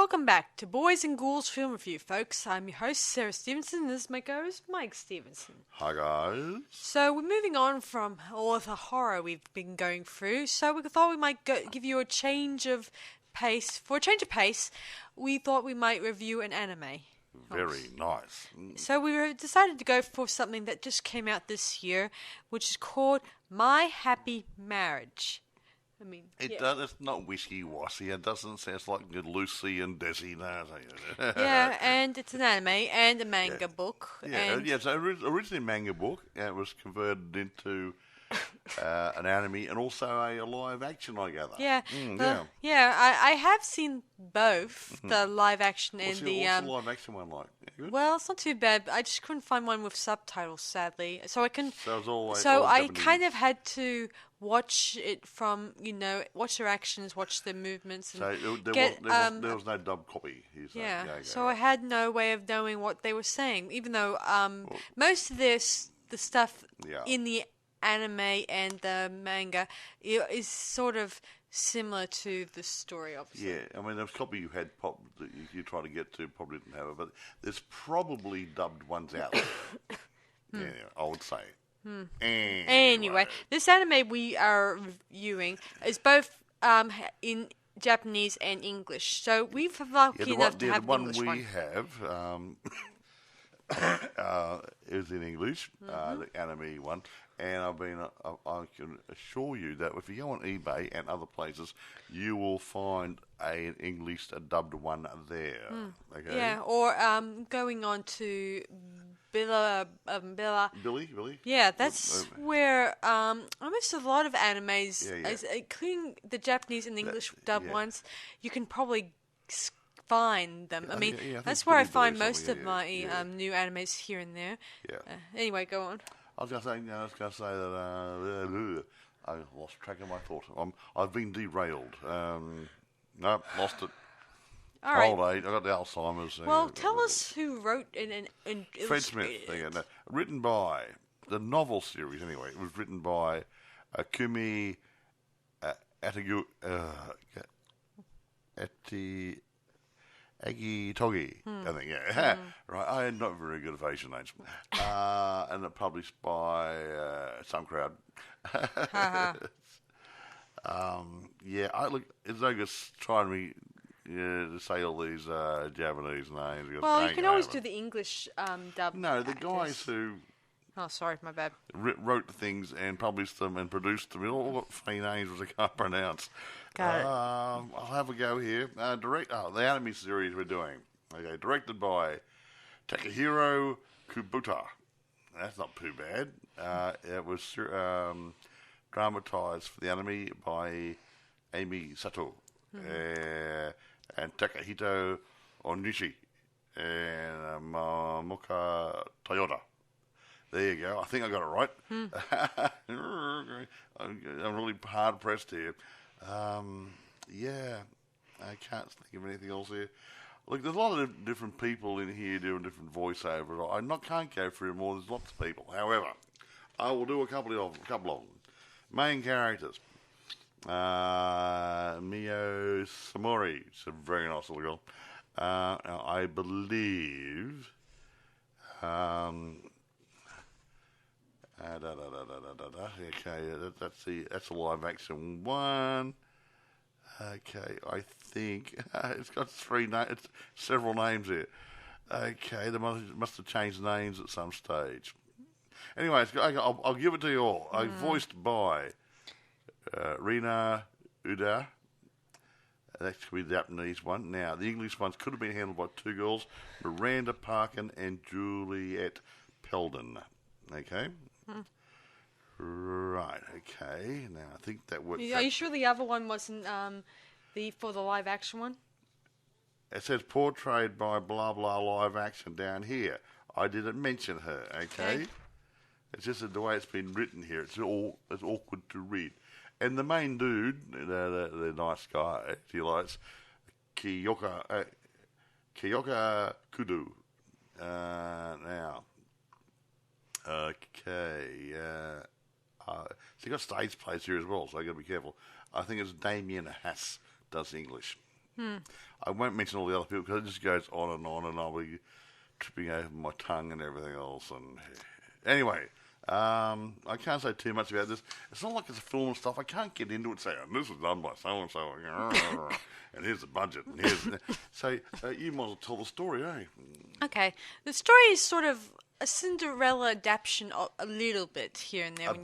Welcome back to Boys and Ghouls Film Review, folks. I'm your host, Sarah Stephenson, and this is my co-host, Mike Stephenson. Hi, guys. So we're moving on from all of the horror we've been going through, so we thought we might give you a change of pace. For a change of pace, we thought we might review an anime. Very nice. So we decided to go for something that just came out this year, which is called My Happy Marriage. I mean, It's not wishy-washy. It doesn't sound like Lucy and Desi. No, yeah, and it's an anime and a manga book. Yeah, it's originally a manga book. It was converted into an anime and also a live action, I gather. Yeah, I have seen both the live action and What's the live action one like? Good? Well, it's not too bad. But I just couldn't find one with subtitles, sadly. So I kind of had to watch it from, watch their actions, watch their movements, and there was no dub copy. So I had no way of knowing what they were saying, even though most of the stuff in the anime and the manga is sort of similar to the story, obviously. Yeah, I mean, the copy you had that you tried to get to probably didn't have it, but there's probably dubbed ones out there. Yeah, I would say. Anyway, this anime we are reviewing is both in Japanese and English. So we've been lucky enough to have the English one. The one we have is in English, the anime one. And I can assure you that if you go on eBay and other places, you will find an English dubbed one there. Okay? Yeah, or going on to Billy. Yeah, that's where almost a lot of animes, including the Japanese and English dubbed ones, you can probably find them. I mean, that's where I find most of my new animes here and there. Yeah. Anyway, go on. I was going to say that I lost track of my thought. I've been derailed. Nope, lost it. All right. Old age. I got the Alzheimer's. Well, tell us who wrote and Fred Smith. Written by the novel series. Anyway, it was written by Kumi Agi Togi, I think, yeah. Right, I am not very good at Asian names. And it published by some crowd. Look, it's no good trying me to say all these Japanese names. Well, you can always do the English dub. No, the guys who... Oh, sorry, my bad. Wrote the things and published them and produced them. They all got funny names which I can't pronounce. Got it. I'll have a go here. The anime series we're doing. Okay, directed by Takahiro Kubota. That's not too bad. It was dramatized for the anime by Amy Sato and Takahito Onishi and Moka Toyota. There you go. I think I got it right. I'm really hard pressed here. I can't think of anything else here. Look, there's a lot of different people in here doing different voiceovers. I can't go through them all. There's lots of people. However, I will do a couple of them. Main characters. Miyo Samori. She's a very nice little girl. I believe... Okay, that's a live action one. Okay, I think it's got several names here. Okay, they must have changed names at some stage. Anyway, I'll give it to you all. Voiced by Rina Uda. That could be the Japanese one. Now, the English ones could have been handled by two girls, Miranda Parkin and Juliet Peldon. Okay? Right, okay. Now, I think that works. Are you sure the other one wasn't for the live action one? It says portrayed by blah blah live action down here. I didn't mention her, okay? It's just the way it's been written here. It's awkward to read. And the main dude, the nice guy, he likes Kiyoka Kudo. Now, okay. So you got stage plays here as well, so I got to be careful. I think it's Damien Hass does English. I won't mention all the other people because it just goes on, and I'll be tripping over my tongue and everything else. And anyway, I can't say too much about this. It's not like it's a film and stuff. I can't get into it and say, this is done by so-and-so, and here's the budget. And so you might as well tell the story, eh? Okay. The story is sort of a Cinderella adaptation a little bit here and there. A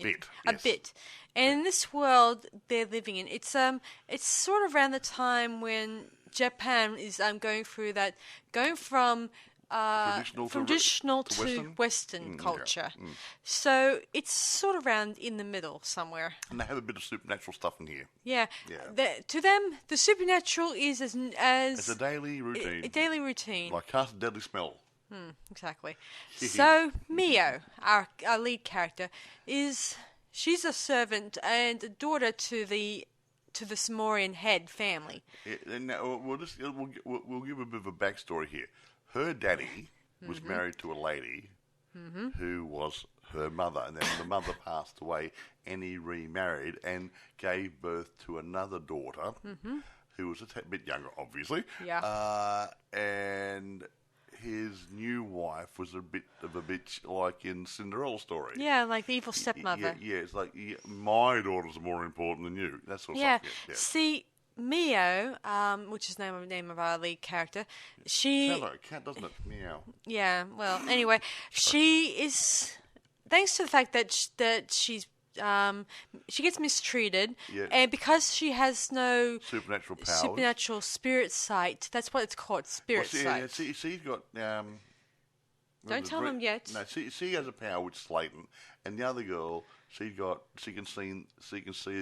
bit. And in this world they're living in, it's sort of around the time when Japan is going from traditional to Western culture. Yeah. So it's sort of around in the middle somewhere. And they have a bit of supernatural stuff in here. Yeah. To them, the supernatural is as it's a daily routine. A daily routine. Like cast a deadly smell. Exactly. So Miyo, our lead character, she's a servant and a daughter to the Samorian head family. Yeah, now we'll give a bit of a backstory here. Her daddy was married to a lady who was her mother, and then the mother passed away, and he remarried and gave birth to another daughter who was a bit younger, obviously. Yeah. And his new wife was a bit of a bitch, like in Cinderella story. Yeah, like the evil stepmother. Yeah, it's like my daughter's more important than you. That sort of stuff. Yeah. See, Miyo, which is the name of our lead character, she... Sounds like a cat, doesn't it? Meow. Yeah, well, anyway, she is... Thanks to the fact that she's... she gets mistreated, and because she has no supernatural spirit sight, that's what it's called, spirit sight. She's got... Don't tell them yet. No, she has a power which is latent, and the other girl, she can see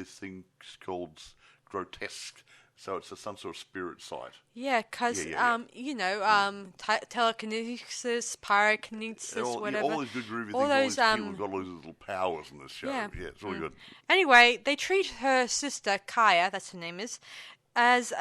things called grotesque. So it's some sort of spirit sight. Yeah, because, telekinesis, pyrokinesis, whatever. All these good groovy things, all these people have got all these little powers in this show. Yeah, it's really good. Anyway, they treat her sister, Kaya, that's her name is, as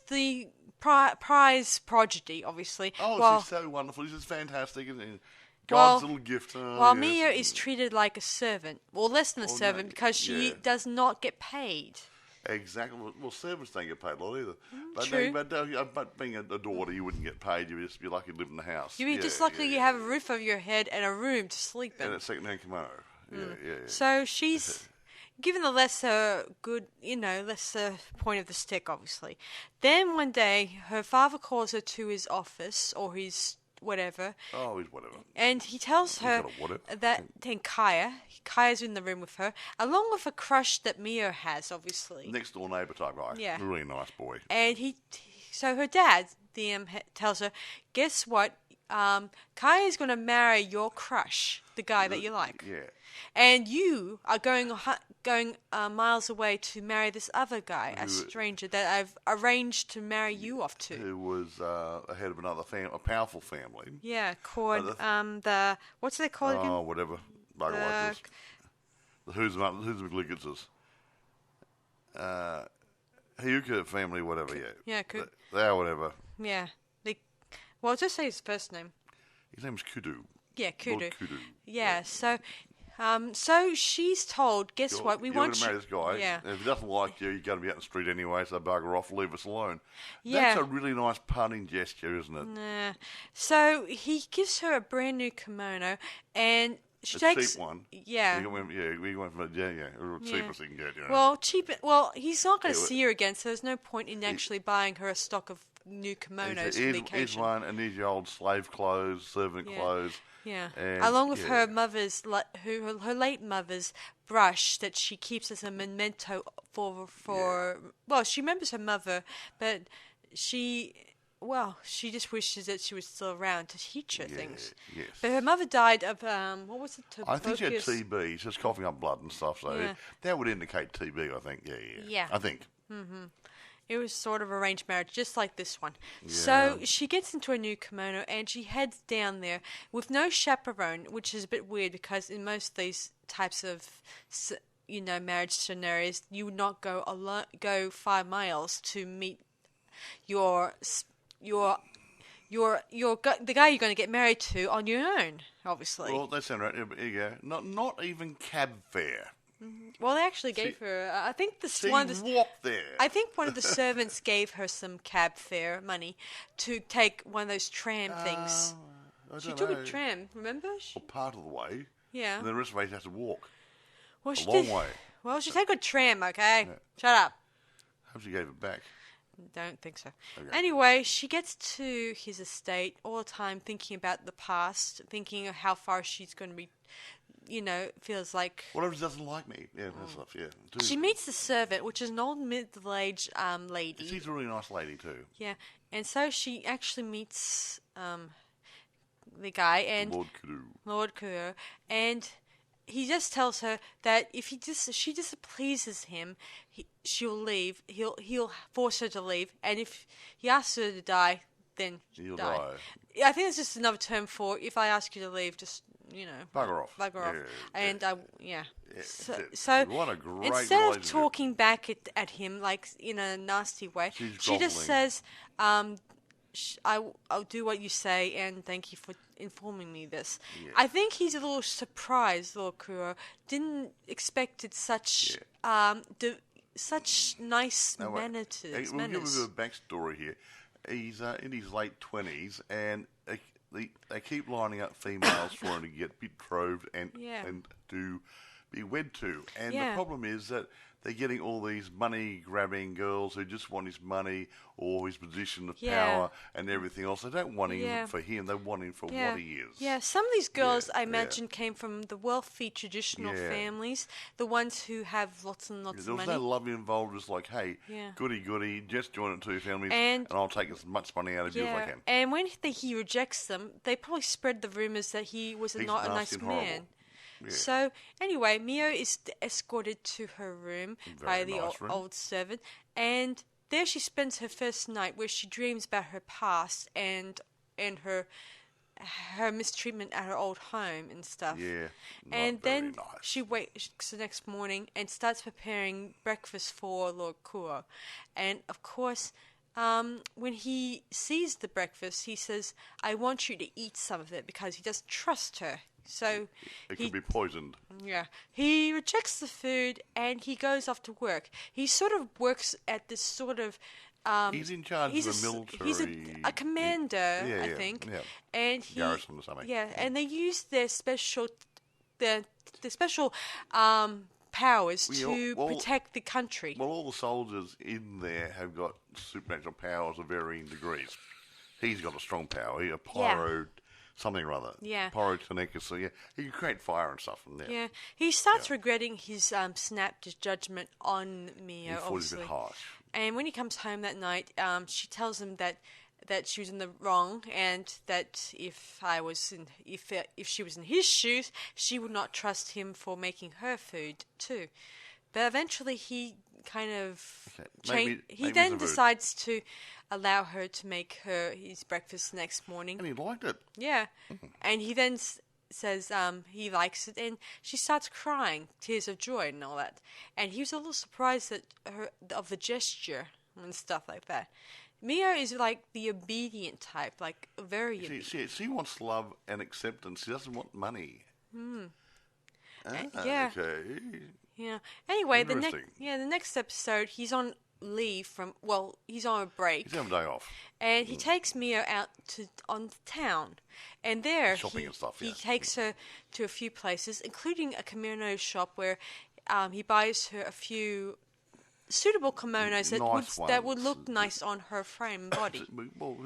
the prize prodigy, obviously. Oh, she's so wonderful. She's fantastic, isn't she? God's little gift. While Mia is treated like a servant, or less than a servant, because she does not get paid. Exactly. Well, servants don't get paid a lot either. True. But being a daughter, you wouldn't get paid. You'd just be lucky to live in the house. You'd be just lucky you have a roof over your head and a room to sleep in. And a second-hand kimono. Yeah. So she's given the lesser point of the stick, obviously. Then one day, her father calls her to his office, or his whatever. Oh, he's whatever. And he tells her that then Kaya's in the room with her, along with a crush that Miyo has, obviously. Next door neighbour type guy. Yeah. Really nice boy. And so her dad, tells her, guess what? Kaya's going to marry your crush, the guy that you like. Yeah. And you are going miles away to marry this other guy, a stranger that I've arranged to marry you off to. Who was head of another a powerful family. Yeah, called what's they called again? Oh, whatever. The Who's the McLiggitses. Hyuka family, whatever. Yeah. Yeah, they are whatever. Yeah. Just say his first name. His name's Kudu. Yeah, Kudu. Lord Kudu. Yeah, so she's told, guess what? You're going to marry this guy. Yeah. And if he doesn't like you, you're going to be out in the street anyway, so bugger off, leave us alone. Yeah. That's a really nice parting gesture, isn't it? Nah. So he gives her a brand new kimono, and she takes... cheap one. Yeah. We went from cheapest you can get. You know. Well, he's not going to see her again, so there's no point in actually buying her a stock of new kimonos for the occasion. Here's one, and here's your old slave clothes, servant clothes. Yeah, along with her mother's, her late mother's brush that she keeps as a memento for. Well, she remembers her mother, but she just wishes that she was still around to teach her things. Yes. But her mother died of what was it? I think she had TB. She's just coughing up blood and stuff. So that would indicate TB. I think. Yeah. I think. Mm-hmm. It was sort of arranged marriage, just like this one. Yeah. So she gets into a new kimono and she heads down there with no chaperone, which is a bit weird because in most of these types of, marriage scenarios, you would not go 5 miles to meet the guy you're going to get married to on your own, obviously. Well, that sounds right. Yeah. Not even cab fare. Well, they actually gave her. I think walked there. I think one of the servants gave her some cab fare money to take one of those tram things. She took a tram, remember? Well, part of the way. Yeah. And the rest of the way she has to walk. Well, a long way. Well, she took a tram, okay? Yeah. Shut up. Hope she gave it back. Don't think so. Okay. Anyway, she gets to his estate all the time thinking about the past, thinking of how far she's going to be, feels like... What if she doesn't like me? Yeah, that stuff, yeah. She meets the servant, which is an old middle-aged lady. She's a really nice lady, too. Yeah, and so she actually meets the guy, and... Lord Kuru. And... he just tells her that if she displeases him, she'll leave. He'll force her to leave, and if he asks her to die, then she'll die. I think it's just another term for if I ask you to leave, just bugger off. Bugger off. And So what a great instead of talking back at him like in a nasty way, she just says, I'll do what you say, and thank you for informing me this. Yeah. I think he's a little surprised, Lord Kuro. Didn't expect it such nice manners. We'll give him a backstory here. He's in his late 20s, and they keep lining up females for him to get betrothed and to be wed to. And the problem is that they're getting all these money-grabbing girls who just want his money or his position of power and everything else. They don't want him for him. They want him for what he is. Yeah, some of these girls, I imagine, came from the wealthy traditional families, the ones who have lots and lots of money. There was no love involved. It's like, hey, goody, just join the two families and I'll take as much money out of you as I can. And when he rejects them, they probably spread the rumours that he was not a nice man. Yeah. So, anyway, Miyo is escorted to her room by the old servant, and there she spends her first night where she dreams about her past and her mistreatment at her old home and stuff. Yeah, and then she wakes the next morning and starts preparing breakfast for Lord Kuro. And, of course... when he sees the breakfast, he says, I want you to eat some of it because he doesn't trust her. So it could be poisoned. Yeah. He rejects the food and he goes off to work. He sort of works at this sort of... he's in charge of the military... He's a commander, I think. Yeah. And Garrison or something. Yeah, and they use their special... their special... powers to protect the country. Well, all the soldiers in there have got supernatural powers of varying degrees. He's got a strong power. He's a pyro something or other. Yeah. Pyrotechnic. So, he can create fire and stuff from there. Yeah. He starts regretting his snapped judgment on Miyo, he thought he was a bit harsh. And when he comes home that night, she tells him that she was in the wrong, and that if she was in his shoes, she would not trust him for making her food too. But eventually, he kind of he then decides to allow her to make his breakfast the next morning, and he liked it. Yeah, and he then says he likes it, and she starts crying, tears of joy and all that. And he was a little surprised of the gesture and stuff like that. Miyo is like the obedient type, like very obedient. She wants love and acceptance. She doesn't want money. Okay. Yeah. Anyway, the next episode, he's on leave he's on a break. He's having a day off. And he takes Miyo out on the town. And there shopping and stuff, he takes her to a few places, including a kimono shop where he buys her a few suitable kimonos that would look nice on her frame and body.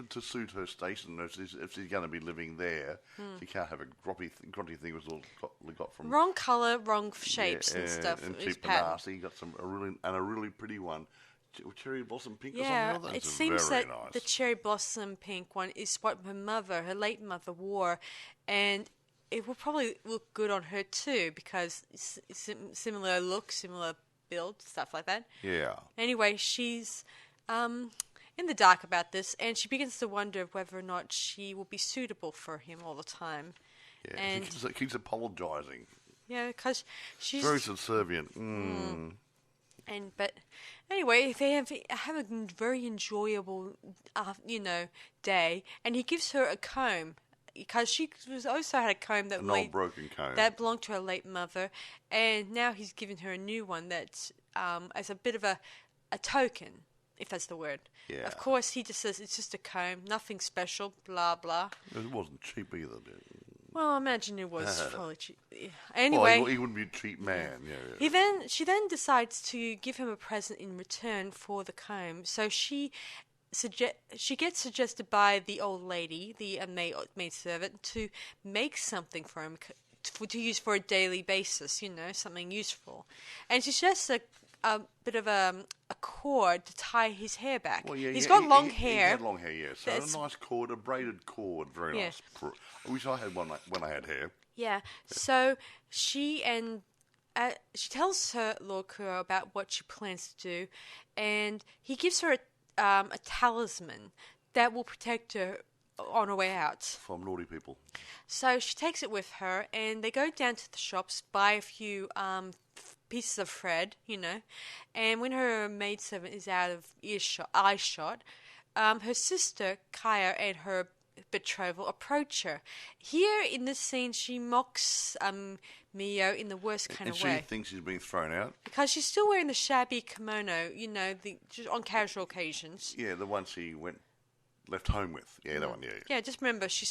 To suit her station, if she's going to be living there, she can't have a grotty thing was all got from wrong colour, wrong shapes and stuff. And cheap and nasty. You got a really pretty one, cherry blossom pink or something like that. It seems that nice. The cherry blossom pink one is what her late mother wore, and it will probably look good on her too because it's similar look, similar build, stuff like that. Yeah. Anyway, she's in the dark about this, and she begins to wonder whether or not she will be suitable for him all the time. Yeah, and she keeps apologising. Yeah, because she's very subservient. But anyway, they have a very enjoyable, day, and he gives her a comb, because she also had a comb an old broken comb that belonged to her late mother, and now he's given her a new one that's as a bit of a token, if that's the word. Yeah. Of course, he just says it's just a comb, nothing special, blah blah. It wasn't cheap either, did it? Well, I imagine it was probably cheap. Anyway, well, he wouldn't be a cheap man. Yeah. She then decides to give him a present in return for the comb. So she gets suggested by the old lady, the maid servant, to make something for him to use for a daily basis. Something useful, and she suggests a bit of a cord to tie his hair back. Well, yeah, he's got long hair. He had long hair, yeah. So a nice cord, a braided cord, very nice. I wish I had one when I had hair. Yeah. So she tells her Lord Kuro about what she plans to do, and he gives her a talisman that will protect her on her way out from naughty people. So she takes it with her, and they go down to the shops, buy a few pieces of thread, and when her maidservant is out of eyeshot, her sister Kaya and her betrothal approach her. Here in this scene, she mocks Miyo in the worst kind of way. And she thinks she's being thrown out because she's still wearing the shabby kimono, just on casual occasions. Yeah, the one she left home with. Yeah, that one, yeah. Yeah, just remember, she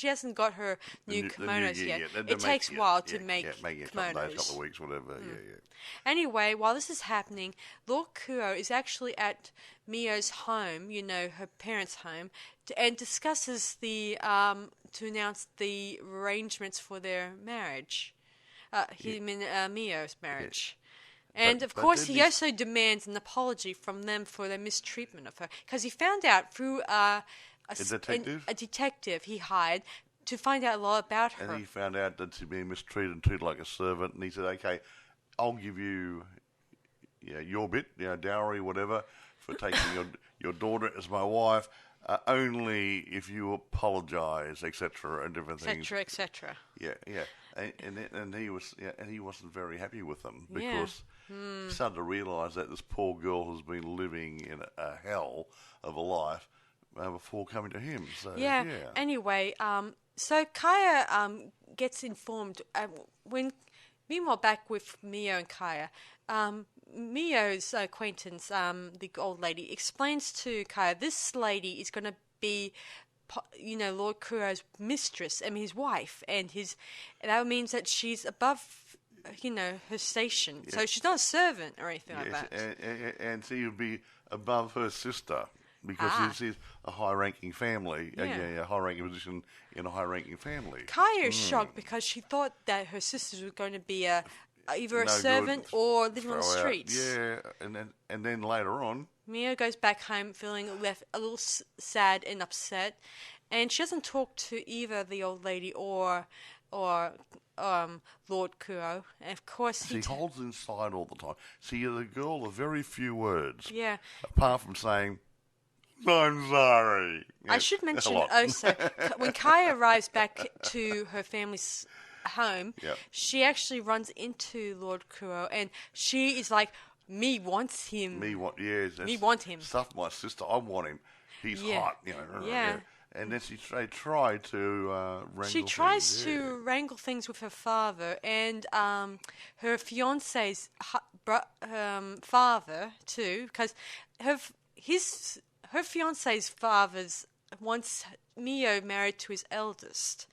hasn't got her new kimonos yet. It takes a while to make kimonos. A couple of weeks, whatever, yeah. Anyway, while this is happening, Lord Kuro is actually at Miyo's home, her parents' home, and discusses to announce the arrangements for their marriage. Him and Miyo's marriage. Yeah. And, of course, he also demands an apology from them for their mistreatment of her. Because he found out through a detective he hired to find out a lot about her. And he found out that she'd been mistreated and treated like a servant. And he said, okay, I'll give you your bit, dowry, whatever, for taking your daughter as my wife, only if you apologise, etc., and different things. Etc. Yeah. And he wasn't very happy with them because he started to realise that this poor girl has been living in a hell of a life before coming to him. So Anyway, so Kaya gets informed meanwhile back with Miyo and Kaya. Miyo's acquaintance, the old lady, explains to Kaya this lady is going to be Lord Kuro's mistress, his wife, and that means that she's above, her station. Yeah. So she's not a servant or anything like that. And she would be above her sister because she's a high-ranking family, a high-ranking position in a high-ranking family. Kaya is shocked because she thought that her sisters were going to be either a servant or living on the streets. Yeah, and then later on, Miyo goes back home feeling left a little sad and upset, and she doesn't talk to either the old lady or Lord Kuro. And of course, he holds inside all the time. See, the girl of very few words. Yeah. Apart from saying, I'm sorry. Yeah, I should mention also, when Kaya arrives back to her family's home, she actually runs into Lord Kuro, and she is like, me wants him. Me want him. Stuff my sister. I want him. He's hot. Yeah. And then they try to wrangle things. She tries to wrangle things with her father and her fiance's father too, because her fiance's father's wants Miyo married to his eldest.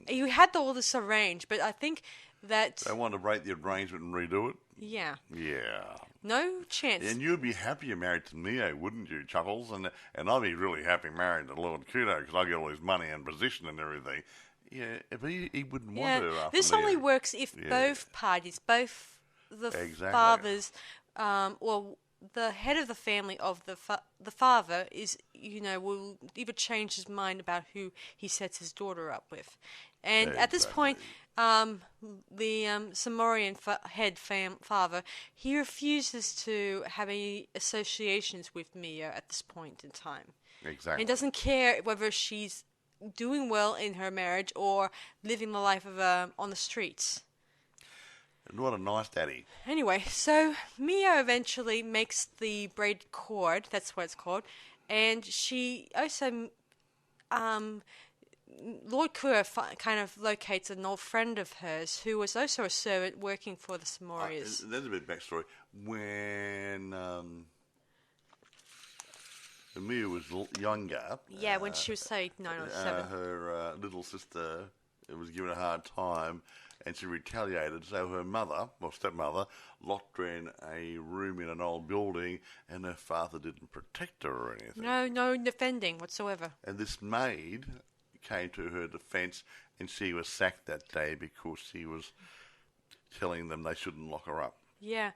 He had all this arranged, but I think that they want to break the arrangement and redo it. Yeah. Yeah. No chance. And you'd be happier married to Miyo, wouldn't you, Chuckles? And I'd be really happy married to Lord Kudo because I get all his money and position and everything. Yeah, but he wouldn't want her after this only works if both parties, both the fathers, the head of the family of the father is, will either change his mind about who he sets his daughter up with. And at this point, the Samorian head father, he refuses to have any associations with Miyo at this point in time. Exactly. He doesn't care whether she's doing well in her marriage or living the life of on the streets. And what a nice daddy. Anyway, so Miyo eventually makes the braided cord, that's what it's called, and she also Lord Kuro kind of locates an old friend of hers who was also a servant working for the Samorias. There's a bit of backstory. When Miyo was younger... Yeah, when she was, say, 9 or 7. Her little sister was given a hard time, and she retaliated. So her mother, or stepmother, locked her in a room in an old building, and her father didn't protect her or anything. No defending whatsoever. And this maid came to her defence, and she was sacked that day because she was telling them they shouldn't lock her up. Yeah.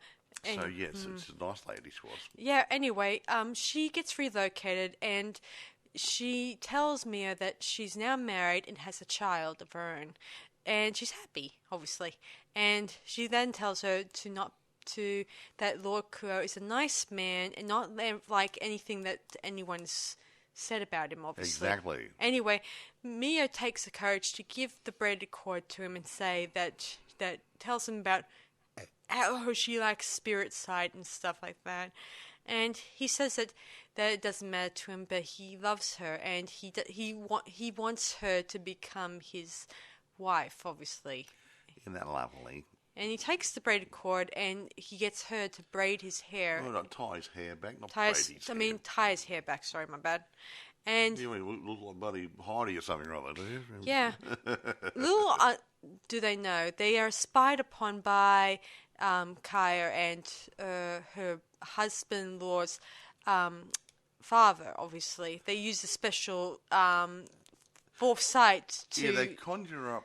So, yes, it's a nice lady she was. Yeah, anyway, she gets relocated, and she tells Miyo that she's now married and has a child of her own. And she's happy, obviously. And she then tells her that Lord Kuro is a nice man and not like anything that anyone's said about him, obviously. Exactly. Anyway, Miyo takes the courage to give the braided cord to him and say that tells him about how she likes spirit side and stuff like that. And he says that it doesn't matter to him, but he loves her, and he wants her to become his wife, obviously. Isn't that lovely? And he takes the braided cord, and he gets her to braid his hair. No, not tie his hair back, not braid his hair. Tie his hair back, sorry, my bad. And you look like Buddy Heidi or something rather, do you? Yeah. Little do they know, they are spied upon by Kaya and her husband-in-law's father, obviously. They use a special foresight to... Yeah, they conjure up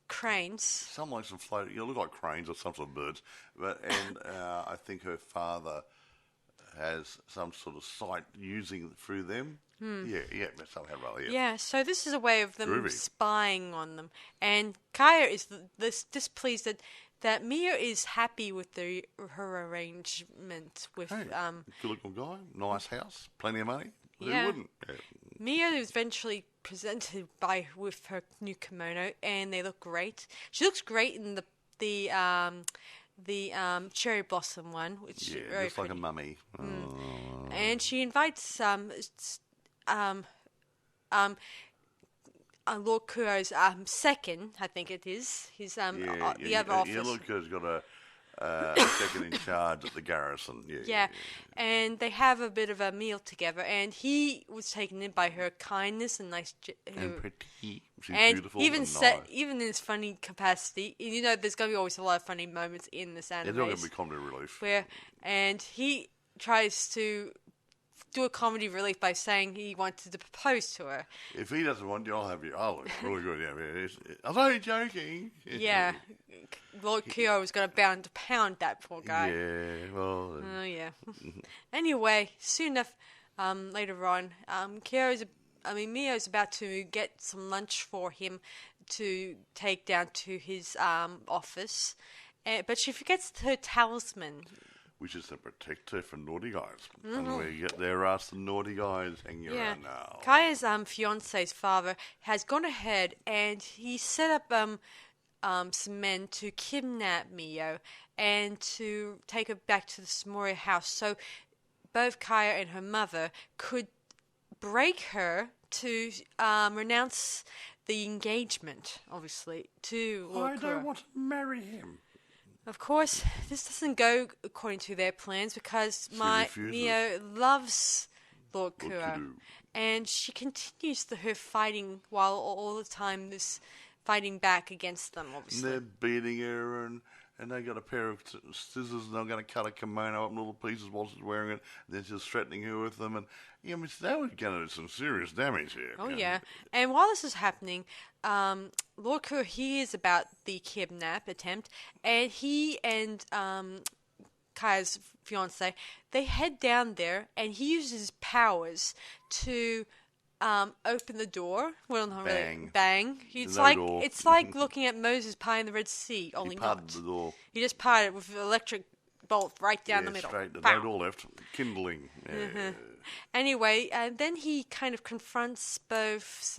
cranes. Some like some floating... look like cranes or some sort of birds. And I think her father has some sort of sight using through them. Yeah, somehow rather, yeah. Yeah, so this is a way of them spying on them. And Kaya is displeased that Miyo is happy with her arrangement with... good-looking guy, nice house, plenty of money. Yeah. Who wouldn't? Yeah. Miyo is eventually presented with her new kimono, and they look great. She looks great in the cherry blossom one, which is very just pretty. like a mummy. And she invites Lord Kuro's second, I think it is, his the other office. Yeah, Lord Kuro's got a second in charge at the garrison. Yeah. And they have a bit of a meal together, and he was taken in by her kindness and nice... and pretty. She's and beautiful even and nice. Even in his funny capacity, there's going to be always a lot of funny moments in this anime. There's not going to be comedy relief. And he tries to do a comedy relief by saying he wanted to propose to her. If he doesn't want you, I'll have you. Oh, it's really good. Yeah, I'm only joking. Yeah. Lord Kyo was going to pound that poor guy. Yeah, well... Oh, yeah. Anyway, soon enough, later on, Miyo's about to get some lunch for him to take down to his office, but she forgets her talisman. Which is a protector for naughty guys. And there are some naughty guys hanging around now. Kaya's fiance's father has gone ahead and he set up some men to kidnap Miyo and to take her back to the Samoria house so both Kaya and her mother could break her to renounce the engagement, obviously, to Lord I don't want to marry him. Of course, this doesn't go according to their plans because Miyo loves Lord Kuro. And she continues her fighting while all the time this fighting back against them, obviously. And they're beating her and they got a pair of scissors and they're going to cut a kimono up in little pieces while she's wearing it. And they're just threatening her with them. And they were going to do some serious damage here. Oh, yeah. And while this is happening... Lord Kuro hears about the kidnap attempt, and he and Kaya's fiance, they head down there, and he uses his powers to open the door. Well, not really. Bang. It's like looking at Moses parting the Red Sea. Only not. The door. He just parted it with an electric bolt right down the middle. Straight. No door left. Kindling. Yeah. Anyway, then he kind of confronts both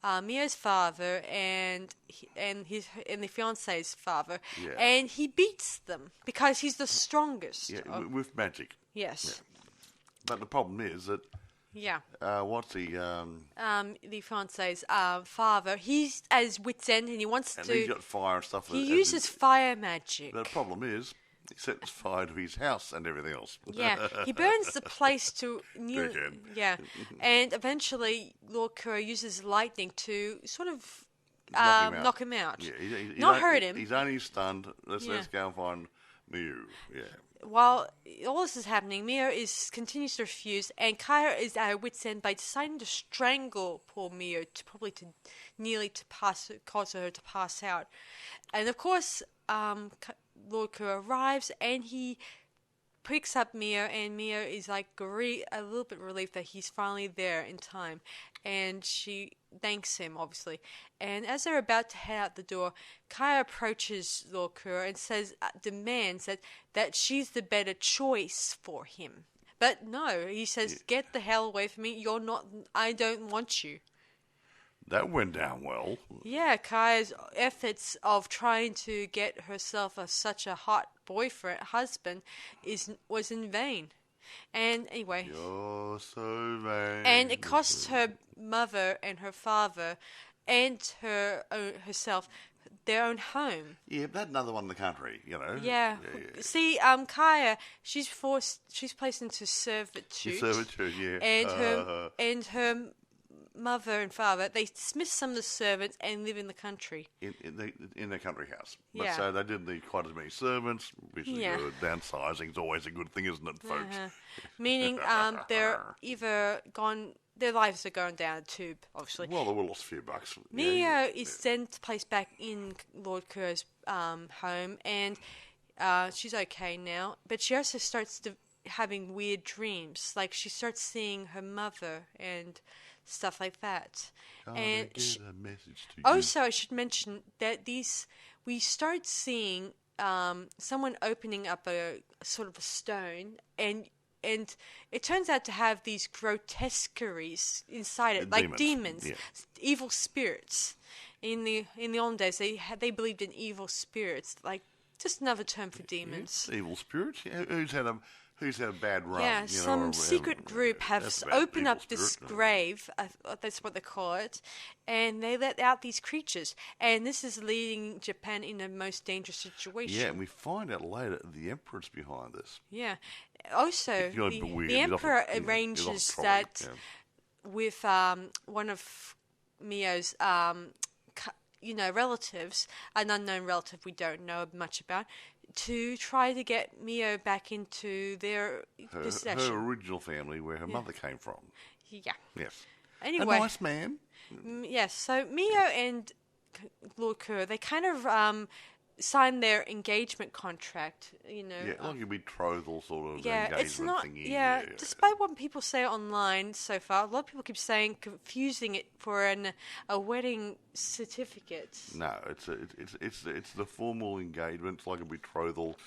Miyo's father and the fiance's father, and he beats them because he's the strongest. Yeah, with magic. Yes. Yeah. But the problem is that Yeah. What's he? The fiance's father. He's at his wit's end, and he wants to. And he's got fire and stuff. He uses fire magic. The problem is, he sets fire to his house and everything else. Yeah, he burns the place to yeah, and eventually Lord Kuro uses lightning to sort of knock him out. Yeah, not hurt him. He's only stunned. Let's go and find Miyo. Yeah. While all this is happening, Miyo continues to refuse, and Kaya is at her wit's end by deciding to strangle poor Miyo cause her to pass out. And of course, Lord Kuro arrives, and he picks up Miyo, and Miyo is like a little bit relieved that he's finally there in time, and she thanks him, obviously. And as they're about to head out the door, Kaya approaches Lord Kuro and demands that she's the better choice for him. But no, he says, get the hell away from me, I don't want you. That went down well. Yeah, Kaya's efforts of trying to get herself such a hot husband was in vain. And anyway, you're so vain. And it costs her mother and her father and herself their own home. Yeah, but that's another one in the country, you know. Yeah. See, Kaya, she's placed into servitude. Yeah. And her mother and father, they dismiss some of the servants and live in the country. In their country house. But Yeah. so they didn't need quite as many servants, which is good. Downsizing is always a good thing, isn't it, folks? Meaning they're either gone, their lives are going down a tube, obviously. Well, they will lost a few bucks. Miyo is then placed back in Lord Kuro's home, and she's okay now. But she also starts having weird dreams. Like, she starts seeing her mother and stuff like that. And get a message to you. Also, I should mention that we start seeing someone opening up a sort of a stone, and it turns out to have these grotesqueries inside it, like demons, evil spirits. In the olden days, they believed in evil spirits, like just another term for demons. Evil spirits? Who's had a bad run? Yeah, some secret group has opened up this grave, that's what they call it, and they let out these creatures. And this is leading Japan in the most dangerous situation. Yeah, and we find out later the Emperor's behind this. Yeah. Also, the Emperor arranges that with one of Miyo's relatives, an unknown relative we don't know much about, to try to get Miyo back into their possession. Her original family, where her mother came from. Yeah. Yes. Anyway. A nice man. Yes, so Miyo and Lord Kuro, they kind of signed their engagement contract, Yeah, like a betrothal sort of engagement it's not, thingy. Yeah, despite what people say online so far, a lot of people keep confusing it for a wedding certificate. No, it's the formal engagement. It's like a betrothal.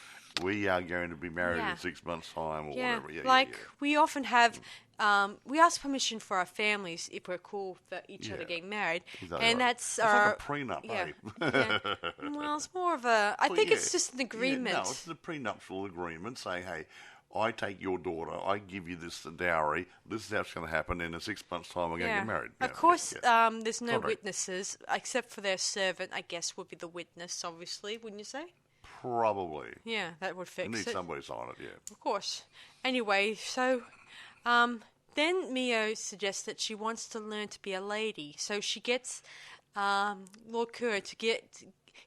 We are going to be married in 6 months' time or whatever. We often have, we ask permission for our families if we're cool with each other getting married. Exactly and right. that's it's like a prenup, Well, it's more of a, I think it's just an agreement. Yeah, no, it's a prenuptial agreement saying, hey, I take your daughter, I give you this dowry, this is how it's going to happen, in 6 months' time we're going to get married. Of course, there's no witnesses, except for their servant, I guess, would be the witness, obviously, wouldn't you say? Probably. Yeah, that would fix it. You need somebody to sign it, Of course. Anyway, so then Miyo suggests that she wants to learn to be a lady. So she gets Lord Kuro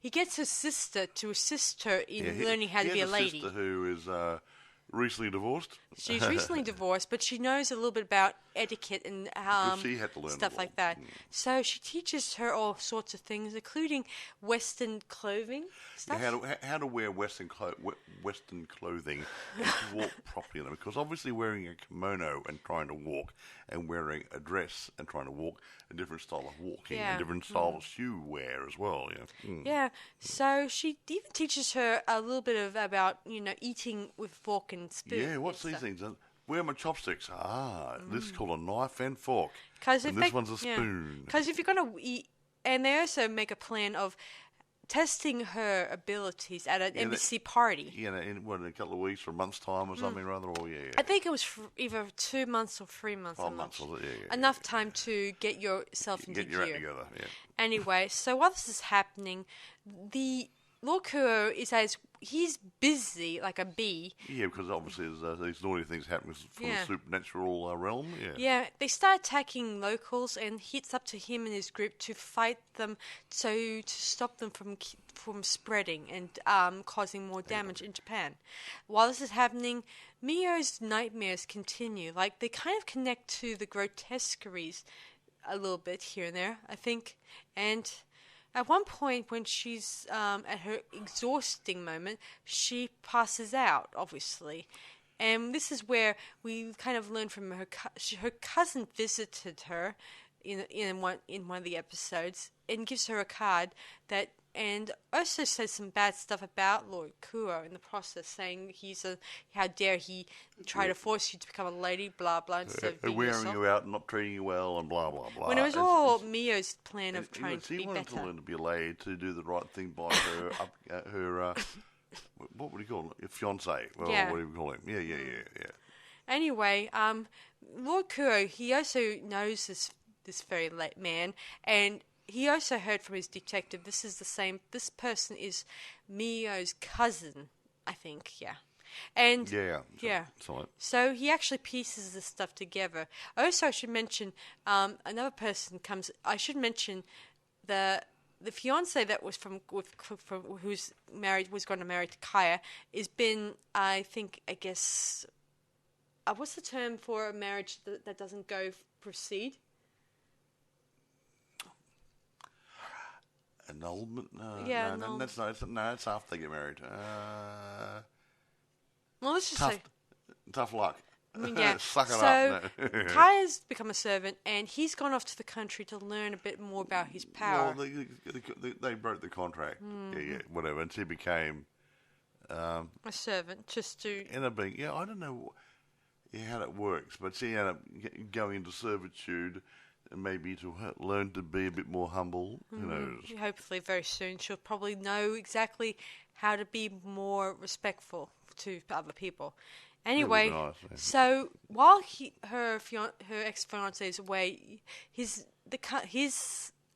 he gets her sister to assist her in learning how to be a lady. He has a sister who is recently divorced. She's recently divorced, but she knows a little bit about etiquette and she had to learn stuff like that. So she teaches her all sorts of things, including Western clothing stuff. How to wear Western clothing and to walk properly. Because obviously wearing a kimono and trying to walk, and wearing a dress and trying to walk, a different style of walking, a different style of shoe wear as well. Yeah. So she even teaches her a little bit about eating with fork and spoon. Yeah, what's these things? Where are my chopsticks? This is called a knife and fork. And this one's a spoon. Because if you're going to eat, and they also make a plan of testing her abilities at an embassy party. In a couple of weeks or a month's time or something rather. Or I think it was either 2 months or 3 months. 5 months, was it? Yeah. Enough time to get yourself into gear. Get your act together, yeah. Anyway, so while this is happening, the Lord Kuro he's busy like a bee. Yeah, because obviously there's these naughty things happening from the supernatural realm. Yeah. Yeah, they start attacking locals, and it's up to him and his group to fight them, to stop them from spreading and causing more damage in Japan. While this is happening, Miyo's nightmares continue. Like, they kind of connect to the grotesqueries a little bit here and there, I think. And at one point, when she's at her exhausting moment, she passes out, obviously. And this is where we kind of learn from her cousin visited her in one of the episodes and gives her a card and also says some bad stuff about Lord Kuro in the process, saying how dare he try to force you to become a lady, blah blah, instead of being wearing yourself. you out and not treating you well, and blah blah blah. When it was all Miyo's plan of trying to be better. She wanted to learn to be a lady, to do the right thing by her what would you call it? Your fiance? Well, yeah. What do you call him? Yeah. Anyway, Lord Kuro, he also knows this very late man, and he also heard from his detective. This person is Miyo's cousin, I think. Yeah. And so he actually pieces this stuff together. Also, I should mention another person comes. I should mention the fiance that was from who's married, was going to marry to Kaya, has been, I guess, what's the term for a marriage that doesn't proceed? Annulment? No, that's after they get married. Well, let's just say tough luck. Yeah. Suck it up. So Kaya's become a servant, and he's gone off to the country to learn a bit more about his power. Well, they broke the contract. Yeah, whatever. And she became a servant, just to end up being. I don't know how that works, but she ended up going into servitude. Maybe to learn to be a bit more humble. Who knows? Hopefully very soon she'll probably know exactly how to be more respectful to other people. Anyway, nice, so while her ex-fiancé is away, his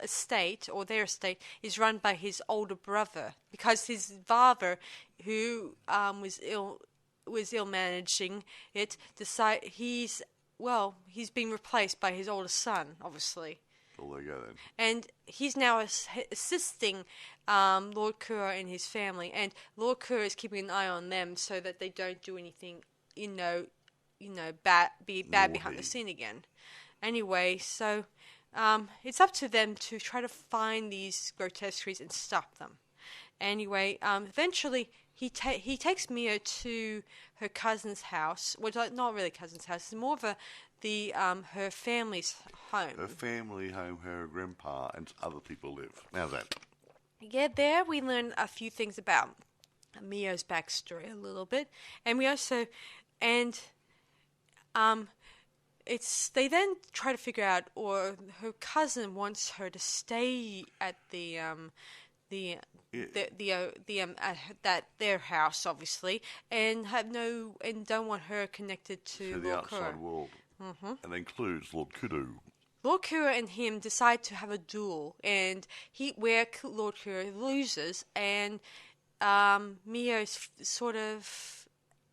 estate, or their estate, is run by his older brother, because his father, who was ill managing it, he's been replaced by his older son, obviously. Well, there you go then. And he's now assisting Lord Kuro and his family, and Lord Kuro is keeping an eye on them so that they don't do anything, bad behind the scene again. Anyway, so it's up to them to try to find these grotesqueries and stop them. Anyway, eventually he takes Miyo to her cousin's house. Well, not really cousin's house. It's more of her family's home. Her family home, her grandpa and other people live. How's that? Yeah, there we learn a few things about Miyo's backstory a little bit, and we also they then try to figure out, or her cousin wants her to stay at their house, obviously, and don't want her connected to the Lord outside Kuro. world, and includes Lord Kuro. Lord Kuro and him decide to have a duel, and where Lord Kuro loses, and Miyo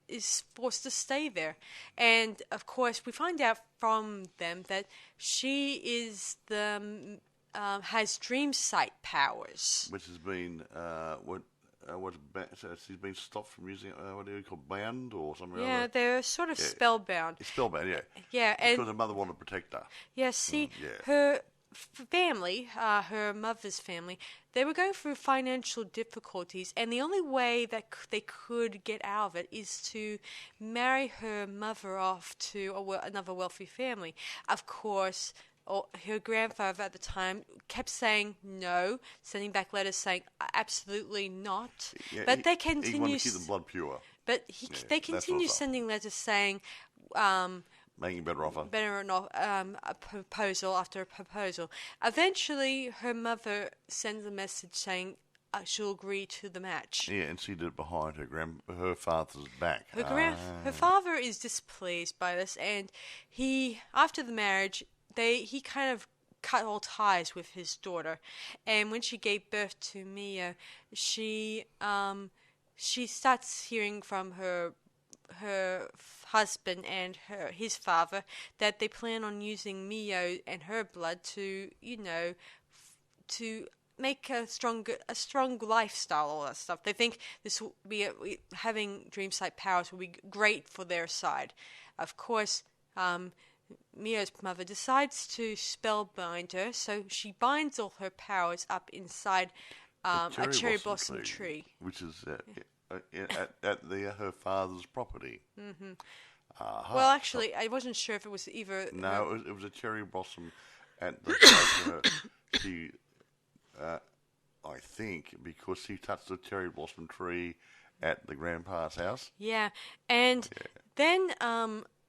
is forced to stay there. And of course, we find out from them that she is has dream sight powers, which has been she's been stopped from using what do you call, banned or something? Yeah, they're sort of spellbound. It's spellbound, yeah. Yeah, and because her mother wanted to protect her. Yeah, see, her family, her mother's family, they were going through financial difficulties, and the only way that they could get out of it is to marry her mother off to another wealthy family. Of course, her grandfather at the time kept saying no, sending back letters saying absolutely not. Yeah, but they continue. He wanted to keep the blood pure. But they continue sending letters saying. Making a better offer. A proposal after a proposal. Eventually, her mother sends a message saying, she'll agree to the match. Yeah, and she did it behind her father's back. Her father is displeased by this, and after the marriage, he kind of cut all ties with his daughter. And when she gave birth to Miyo, she starts hearing from her husband and his father that they plan on using Miyo and her blood to make a strong lifestyle, all that stuff. They think this will be having dream sight powers will be great for their side. Of course, Miyo's mother decides to spellbind her, so she binds all her powers up inside a cherry blossom tree, which is at her father's property. Mm-hmm. Well, actually, I wasn't sure if it was either. No, it was a cherry blossom at the she. I think because she touched the cherry blossom tree at the grandpa's house. Yeah, and then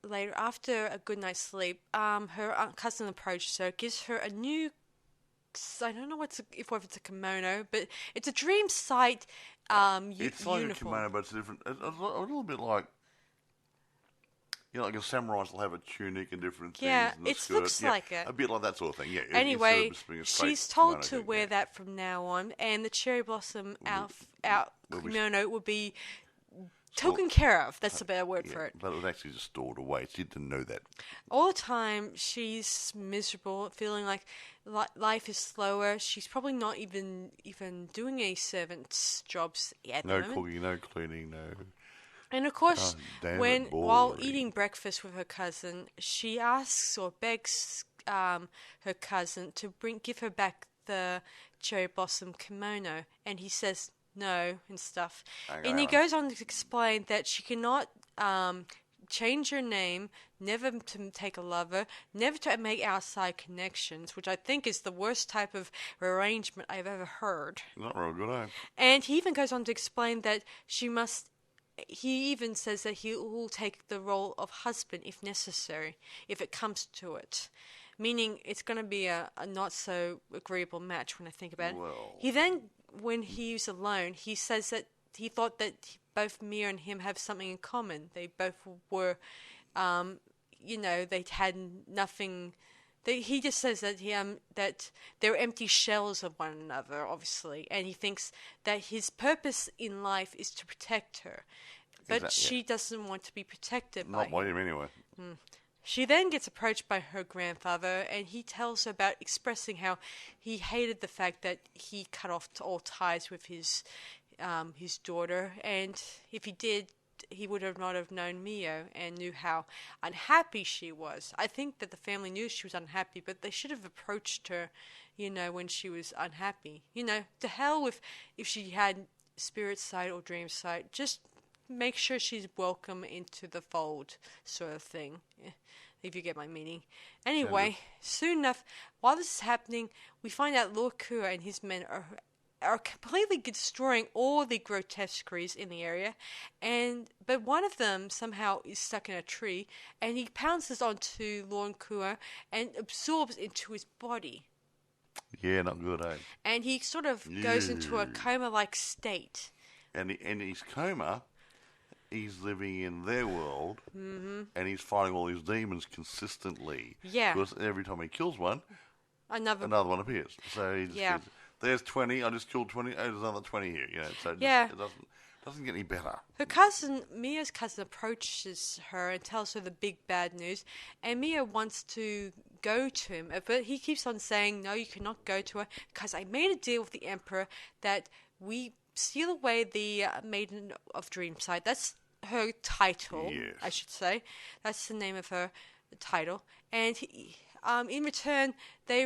later, after a good night's sleep, her cousin approaches her, gives her a new. I don't know if it's a kimono, but it's a dream sight it's like uniform. A kimono, but it's different. It's a little bit like. Like a samurais will have a tunic and different things. Yeah, and it looks like it. A bit like that sort of thing, yeah. Anyway, she's told to wear that from now on, and the cherry blossom kimono will be taken care of. That's a better word for it. But it was actually just stored away. She didn't know that. All the time, she's miserable, feeling like life is slower. She's probably not even doing any servant's jobs at the moment. No cooking, no cleaning, no... And of course, while eating breakfast with her cousin, she asks or begs her cousin to give her back the cherry blossom kimono, and he says no and stuff. And he goes on to explain that she cannot change her name, never to take a lover, never to make outside connections, which I think is the worst type of arrangement I've ever heard. Not real good, eh? And he even goes on to explain that she must. He even says that he will take the role of husband if necessary, if it comes to it. Meaning it's going to be a not so agreeable match when I think about it. He then, when he's alone, he says that he thought that both Miyo and him have something in common. They both were, they had nothing. He just says that that they're empty shells of one another, obviously, and he thinks that his purpose in life is to protect her, but she doesn't want to be protected by him. Not by him anyway. She then gets approached by her grandfather, and he tells her about expressing how he hated the fact that he cut off all ties with his daughter, and if he did, he would not have known Miyo and knew how unhappy she was. I think that the family knew she was unhappy, but they should have approached her, when she was unhappy. To hell with if she had spirit sight or dream sight. Just make sure she's welcome into the fold, sort of thing, if you get my meaning. Anyway, soon enough, while this is happening, we find out Lord Kua and his men are completely destroying all the grotesqueries in the area, but one of them somehow is stuck in a tree, and he pounces onto Lord Kua and absorbs into his body. Yeah, not good, eh? And he sort of goes into a coma-like state. And in his coma, he's living in their world, and he's fighting all these demons consistently. Yeah. Because every time he kills one, another one appears. So he just goes, there's 20, I just killed 20, there's another 20 here. So it doesn't get any better. Her cousin, Miyo's cousin, approaches her and tells her the big bad news, and Miyo wants to go to him, but he keeps on saying, no, you cannot go to her, because I made a deal with the Emperor that we steal away the Maiden of Dreamsight. That's her title, I should say. That's the name of her title. And in return, they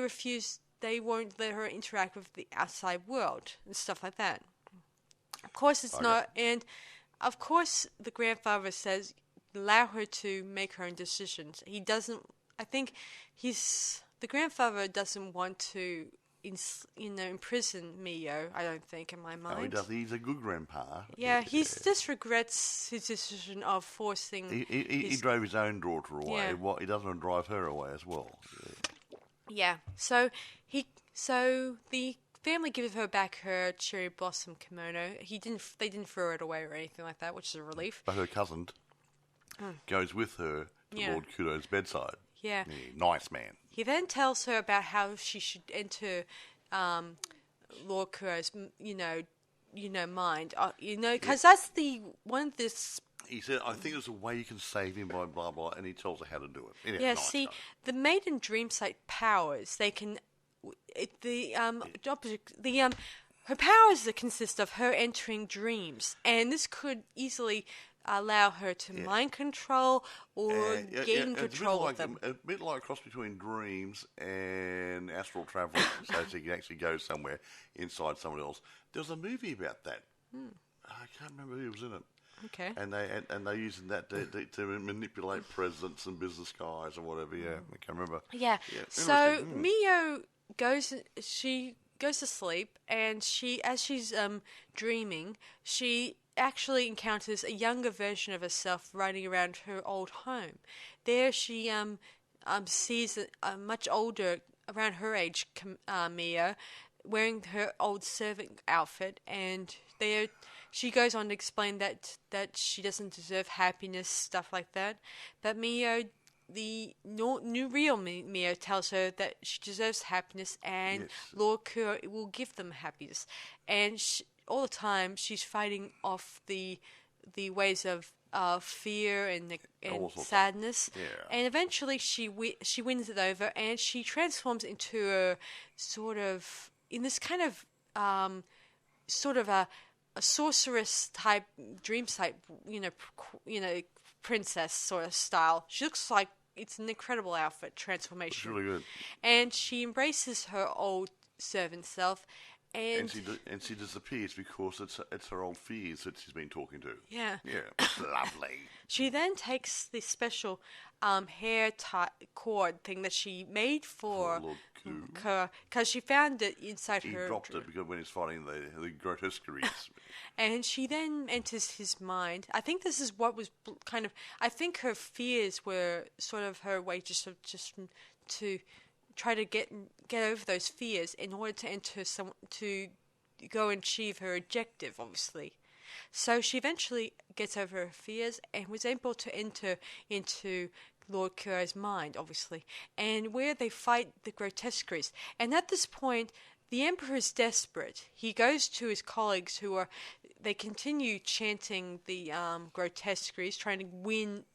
won't let her interact with the outside world and stuff like that. Of course, it's not. And of course, the grandfather says, allow her to make her own decisions. He doesn't. I think the grandfather doesn't want to, imprison Miyo. I don't think, in my mind. No, he does. He's a good grandpa. Yeah, he just regrets his decision of forcing. He drove his own daughter away. Yeah. He doesn't want to drive her away as well. Yeah. So the family gives her back her cherry blossom kimono. They didn't throw it away or anything like that, which is a relief. But her cousin goes with her to Lord Kudo's bedside. Yeah. Nice man. He then tells her about how she should enter Lord Kudo's, mind. Because that's this. He said, I think there's a way you can save him by blah, blah, and he tells her how to do it. Anyway, Yeah, nice see, guy. the maiden dream site powers, they can... her powers consist of her entering dreams, and this could easily allow her to mind control or gain control of them. A bit like a cross between dreams and astral travel, so she can actually go somewhere inside someone else. There was a movie about that. I can't remember who was in it. Okay. And they're using that to manipulate presidents and business guys or whatever. Yeah, I can't remember. Yeah. So Miyo goes to sleep, and as she's dreaming, she actually encounters a younger version of herself running around her old home. There she sees a much older, around her age, Miyo, wearing her old servant outfit, and she goes on to explain that she doesn't deserve happiness, stuff like that. But Miyo, the real Miyo, tells her that she deserves happiness, and Lord Kuro will give them happiness. And all the time, she's fighting off the ways of fear and sadness. Yeah. And eventually, she wins it over, and she transforms into a sort of, in this kind of sort of a sorceress type, dream type, princess sort of style. She looks like it's an incredible outfit transformation. It's really good. And she embraces her old servant self, and she disappears because it's her old fears that she's been talking to. Yeah. Yeah, it's lovely. She then takes this special hair cord thing that she made for Lord, because she found it inside her. He dropped it because when he's fighting the grotesqueries. And she then enters his mind. I think this is what was kind of... I think her fears were sort of her way just to try to get over those fears in order to enter to go and achieve her objective, obviously. So she eventually gets over her fears and was able to enter into Lord Kuro's mind, obviously, and where they fight the grotesqueries. And at this point, the Emperor is desperate. He goes to his colleagues they continue chanting the grotesqueries, trying to win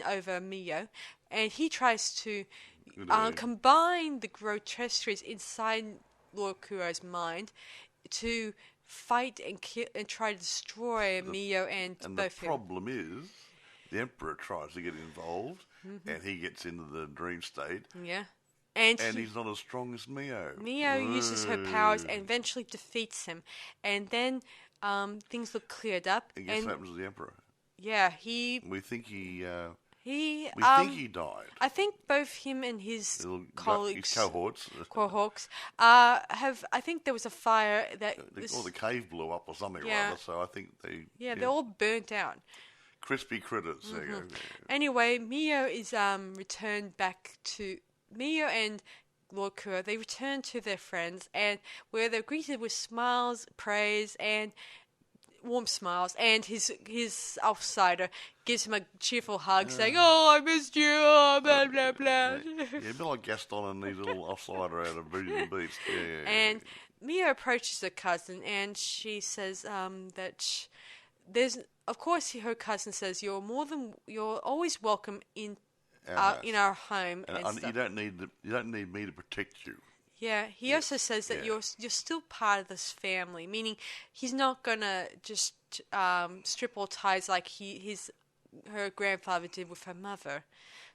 over Miyo, and he tries to combine the grotesqueries inside Lord Kuro's mind to fight and kill and try to destroy Miyo and both. The problem is, the Emperor tries to get involved, and he gets into the dream state. Yeah. And he's not as strong as Miyo. Miyo uses her powers and eventually defeats him. And then things look cleared up. And guess what happens to the Emperor? Yeah, we think he died. I think both him and his colleagues, his cohorts, have. I think there was a fire that the cave blew up or something like that. So I think they're all burnt out. Crispy critters. There you go. Anyway, Miyo is returned back to Miyo and Lord Kuro. They return to their friends, and where they're greeted with smiles, praise, and warm smiles, and his outsider gives him a cheerful hug, saying, "Oh, I missed you, blah blah blah." Yeah, a bit like Gaston and his little outsider out of Beauty and the Beast. And Miyo approaches her cousin, and she says that there's, of course, her cousin says, you're always welcome in our home, and you don't need me to protect you. Yeah, he also says that you're still part of this family, meaning he's not gonna just strip all ties like her grandfather did with her mother.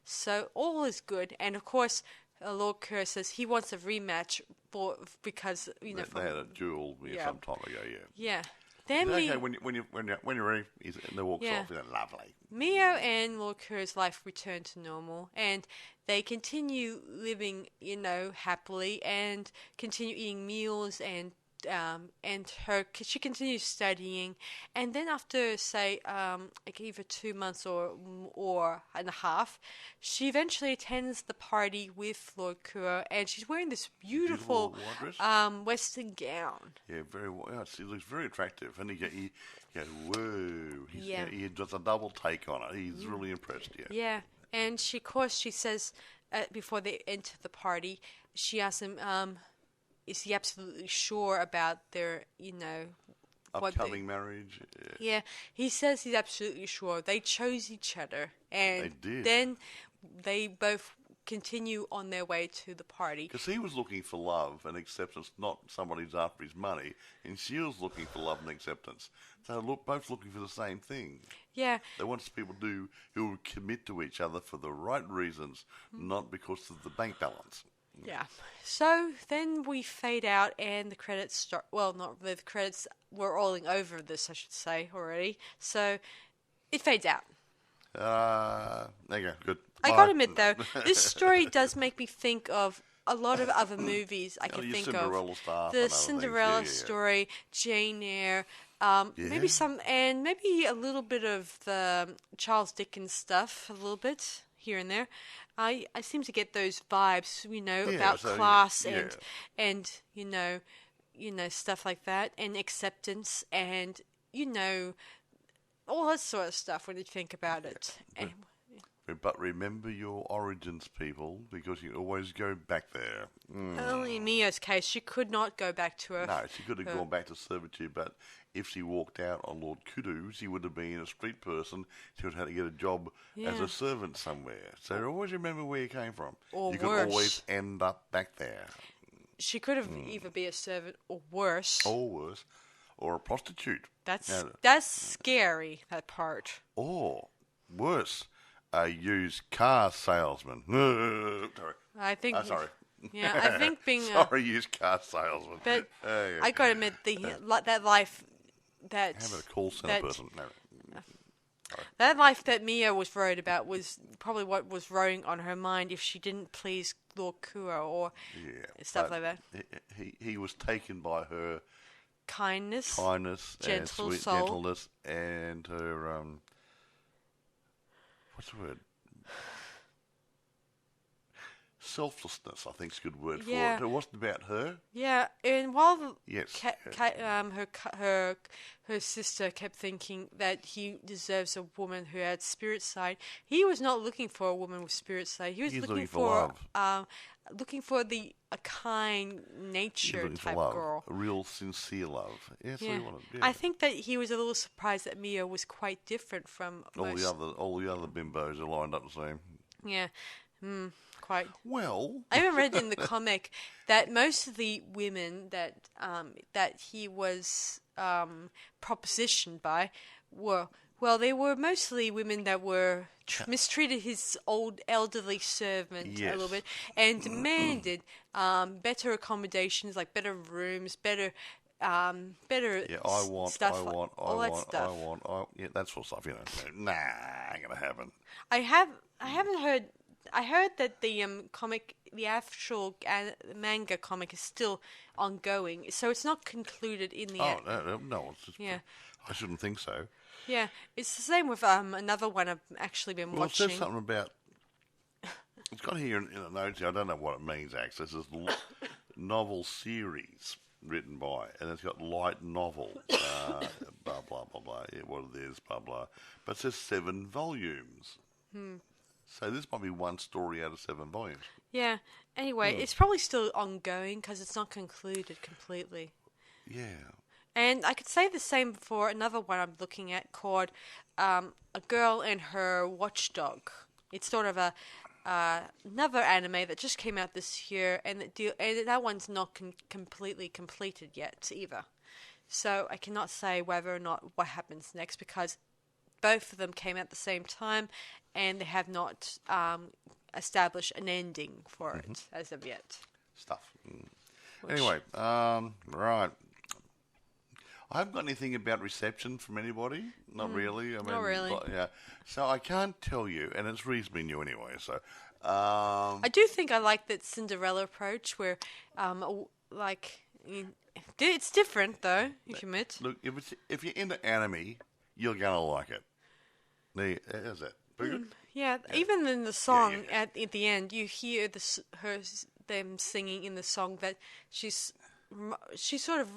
So all is good, and of course, Lord Kuro says he wants a rematch because they had a duel some time ago. Yeah. Then when you're ready, and they walks off. Lovely. Miyo and Lord Kuro's life return to normal, and they continue living, happily, and continue eating meals and she continues studying, and then after say like either 2 months or and a half, she eventually attends the party with Lord Kuro, and she's wearing this beautiful western gown. Yeah, very well. She looks very attractive, and he goes, whoa! He does a double take on it. He's really impressed. Yeah, and she says before they enter the party, she asks him, is he absolutely sure about their, upcoming marriage? Yeah, he says he's absolutely sure. They chose each other, and they did. Then they both continue on their way to the party. Because he was looking for love and acceptance, not somebody who's after his money, and she was looking for love and acceptance. So they're both looking for the same thing. Yeah. They want people who will commit to each other for the right reasons, not because of the bank balance. Yeah. So then we fade out and the credits start. Well, not the credits. We're rolling over this, I should say, already. So it fades out. There you go. Good. I gotta admit, though, this story does make me think of a lot of other movies I can think Cinderella stuff, the Cinderella story, Jane Eyre, maybe maybe a little bit of the Charles Dickens stuff, a little bit here and there. I seem to get those vibes, about class and stuff like that, and acceptance, and all that sort of stuff when you think about it. But remember your origins, people, because you can always go back there. Only in Miyo's case, she could not go back to her. No, she could have gone back to servitude, but if she walked out on Lord Kudu, she would have been a street person. She would have had to get a job as a servant somewhere. So always remember where you came from. Or you worse. could always end up back there. She could have either be a servant or worse. Or worse. Or a prostitute. That's scary, that part. Or worse. A used car salesman. Sorry. I think. Sorry. Yeah, I think being used car salesman. But I gotta admit, that life that how about a call center person? No. That life that Miyo was worried about was probably what was rowing on her mind if she didn't please Lord Kuro or stuff like that. He was taken by her kindness, gentle and soul. Gentleness, and her what's the word? Selflessness, I think is a good word for it. It wasn't about her. Yeah, and while her sister kept thinking that he deserves a woman who had spirit side, he was not looking for a woman with spirit side. He was looking for love. Looking for a kind nature type girl. A real sincere love. Yes, yeah. I think that he was a little surprised that Miyo was quite different from all the other bimbos are lined up the same. Yeah. Quite. Well, I even read in the comic that most of the women that he was propositioned by they were mostly women that were mistreated his old elderly servant a little bit and demanded better accommodations, like better rooms, better. I want stuff, that sort of stuff. Nah, ain't gonna happen. I haven't heard. I heard that the actual manga comic is still ongoing, so it's not concluded in the end. No. I shouldn't think so. Yeah, it's the same with another one I've actually been watching. It says something about. It's got here in a note. I don't know what it means. Actually, it says novel series written by, and it's got light novel. Blah blah blah blah. Yeah, what it is, blah blah. But it says 7 volumes. So this might be one story out of 7 volumes. Yeah. Anyway, it's probably still ongoing because it's not concluded completely. Yeah. And I could say the same for another one I'm looking at called A Girl and Her Watchdog. It's sort of another anime that just came out this year, and that one's not completely completed yet either. So I cannot say whether or not what happens next because both of them came out at the same time, and they have not established an ending for it as of yet. Anyway, right. I haven't got anything about reception from anybody. Not really. Not really. Yeah. So I can't tell you, and it's reasonably new anyway. So I do think I like that Cinderella approach where, It's different, though, you admit. Look, if you're into anime, you're going to like it. How's that? Good? Yeah, even in the song at the end, you hear them singing in the song that she sort of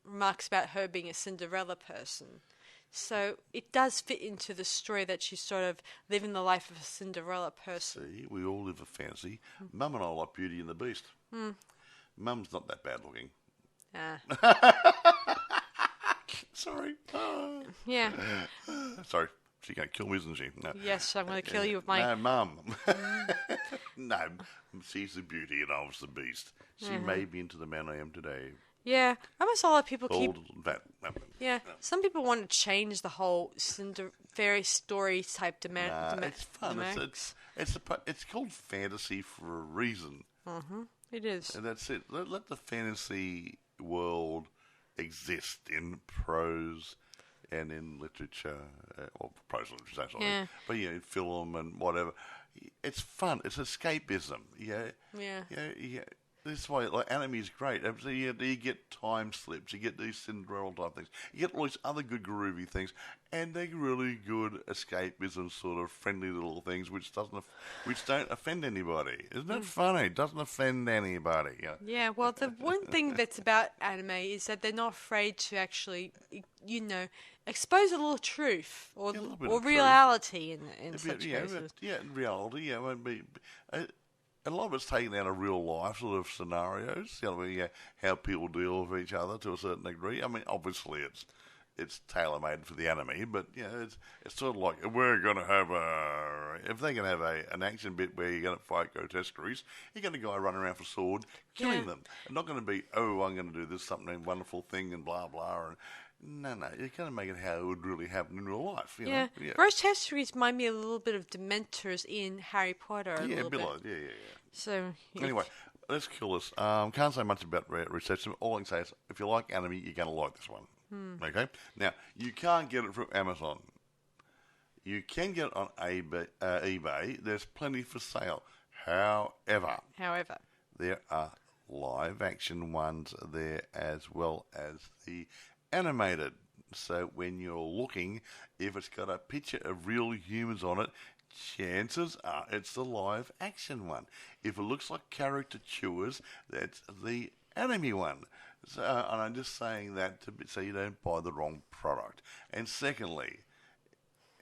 remarks about her being a Cinderella person. So it does fit into the story that she's sort of living the life of a Cinderella person. See, we all live a fantasy. Mum and I like Beauty and the Beast. Mum's not that bad looking. Sorry. Yeah. Sorry. She's going to kill me, isn't she? No. Yes, I'm going to kill you with my... No, Mum. No, she's the beauty and I was the beast. She made me into the man I am today. Yeah, almost a lot of people Yeah, some people want to change the whole fairy story type it's fun. It's called fantasy for a reason. It is. And that's it. Let the fantasy world exist in prose and in literature, or prose literature, sorry. But in film and whatever. It's fun. It's escapism. Yeah. This way, like anime is great. You get time slips, you get these Cinderella type things, you get all these other good groovy things, and they're really good escapism sort of friendly little things which don't offend anybody. Isn't that funny? It doesn't offend anybody. Yeah. Well, the one thing that's about anime is that they're not afraid to actually, expose a little truth or reality in such cases. In reality, it won't be. A lot of it's taken out of real life sort of scenarios, how people deal with each other to a certain degree. I mean, obviously it's tailor-made for the anime, but it's sort of like if they're going to have an action bit where you're going to fight grotesqueries, you're going to go run around for sword, killing them. It's not going to be, I'm going to do this something wonderful thing and blah blah. And no, you're going to make it how it would really happen in real life. You know? Grotesqueries remind me a little bit of Dementors in Harry Potter. A bit like, So anyway, let's kill this. Can't say much about reception. All I can say is, if you like anime, you're going to like this one. Okay. Now you can't get it from Amazon. You can get it on eBay. There's plenty for sale. However, there are live action ones there as well as the animated. So when you're looking, if it's got a picture of real humans on it, chances are it's the live action one. If it looks like caricatures, that's the anime one. So, and I'm just saying that so you don't buy the wrong product. And secondly,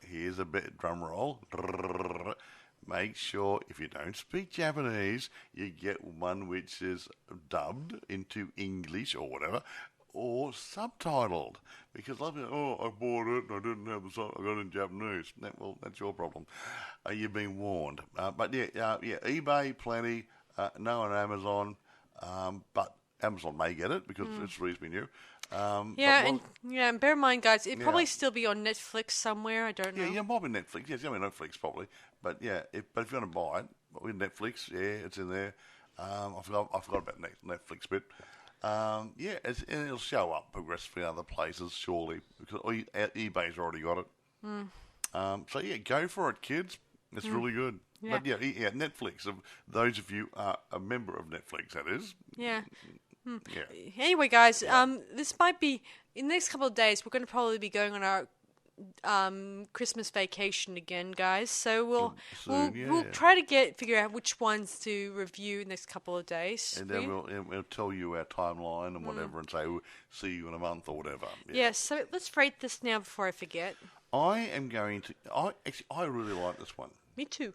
here's a bit drum roll. Make sure if you don't speak Japanese, you get one which is dubbed into English or whatever, or subtitled, because a lot of people, I bought it and I didn't have the subtitle, I got it in Japanese. Well, that's your problem. You've been warned. But eBay plenty, no on Amazon, but Amazon may get it because it's reasonably new. And bear in mind, guys, it'd probably still be on Netflix somewhere. I don't know. Yeah, it might be Netflix. Yeah, it's going to be Netflix probably. But if you want to buy it with Netflix, it's in there. I forgot about Netflix bit. It'll show up progressively in other places, surely, because eBay's already got it. Go for it, kids. It's really good. Yeah. But Netflix. Those of you are a member of Netflix, that is. Yeah. Anyway, guys, this might be in the next couple of days. We're going to probably be going on our Christmas vacation again, guys. So we'll try to figure out which ones to review in the next couple of days. And then we'll tell you our timeline and whatever, and say we'll see you in a month or whatever. So let's rate this now before I forget. I am going to. I really like this one. Me too.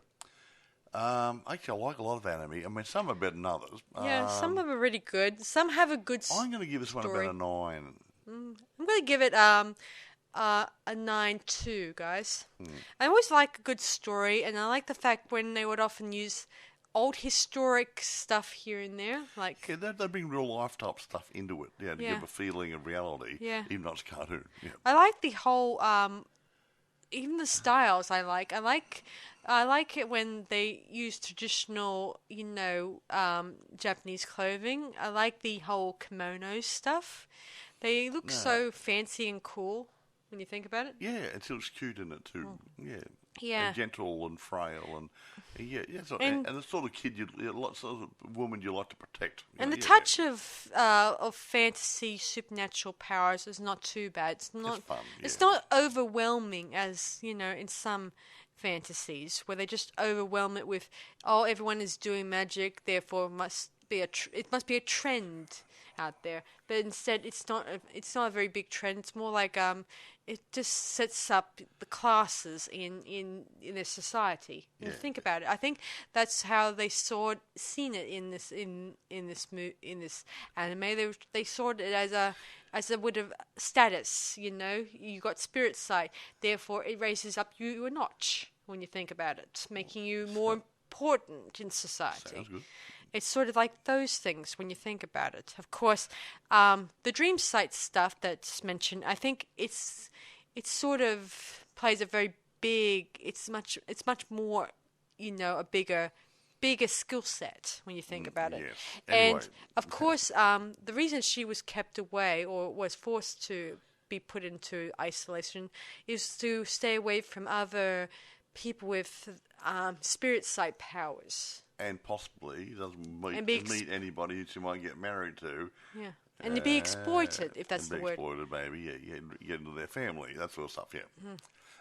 Actually, I like a lot of anime. I mean, some are better than others. Some of them are really good. Some have a good story. I'm going to give this one about a 9. I'm going to give it a 9 too, guys. I always like a good story, and I like the fact when they would often use old historic stuff here and there. They bring real life type stuff into it, to give a feeling of reality, even though it's cartoon. Yeah. I like the whole, even the styles. I like it when they use traditional, Japanese clothing. I like the whole kimono stuff. They look so fancy and cool when you think about it. Yeah, it looks cute in it too. Yeah. Yeah. And gentle and frail and and the sort of kid sort of woman you like to protect. And the touch of fantasy, supernatural powers is not too bad. It's not. It's fun. Yeah. It's not overwhelming as in some fantasies where they just overwhelm it with everyone is doing magic, therefore it must be a trend out there. But instead, it's not a very big trend. It's more like it just sets up the classes in a society. You think about it. I think that's how they seen it in this anime. They saw it as a bit of status. You got spirit sight, therefore it raises up you a notch when you think about it, making you more important in society. Sounds good. It's sort of like those things when you think about it. Of course, the dream sight stuff that's mentioned, I think it sort of plays a very big. It's much more, a bigger skill set when you think about it. Yes. Anyway, and of course, the reason she was kept away or was forced to be put into isolation is to stay away from other people with spirit sight powers. And possibly doesn't meet anybody that she might get married to. Yeah. And to be exploited, if that's the word. Exploited, maybe, yeah. Get into their family, that sort of stuff, yeah. Mm.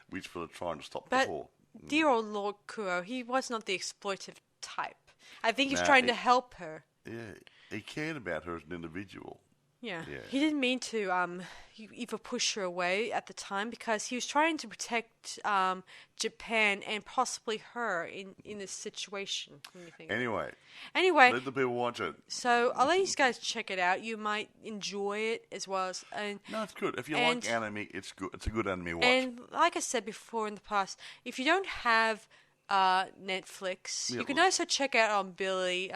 Which we're trying to stop but before. Dear old Lord Kuro, he was not the exploitive type. I think he was trying to help her. Yeah, he cared about her as an individual. Yeah. He didn't mean to either push her away at the time because he was trying to protect Japan and possibly her in this situation. Anyway, let the people watch it. So I'll let you guys check it out. You might enjoy it as well as. No, it's good. If you like anime, it's good. It's a good anime watch. And like I said before in the past, if you don't have Netflix, you can also check out on Billy.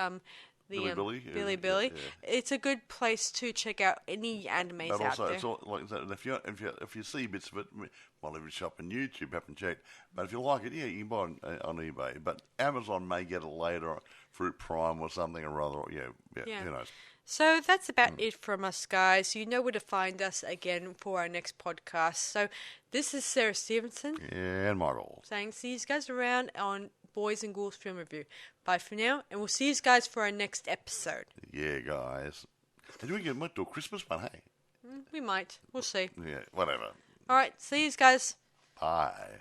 Billy. Yeah. It's a good place to check out any animes but also, out there. It's all like that. If you see bits of it, well, if you shop on YouTube, haven't checked. But if you like it, you can buy it on eBay. But Amazon may get it later, Fruit Prime or something or other. Yeah. Who knows? So that's about it from us, guys. You know where to find us again for our next podcast. So this is Sarah Stephenson. And Michael. Saying see you guys around on Boys and Ghouls Film Review. Bye for now, and we'll see you guys for our next episode. Yeah, guys. Did we might do a Christmas one, hey? We might. We'll see. Yeah, whatever. All right, see you guys. Bye.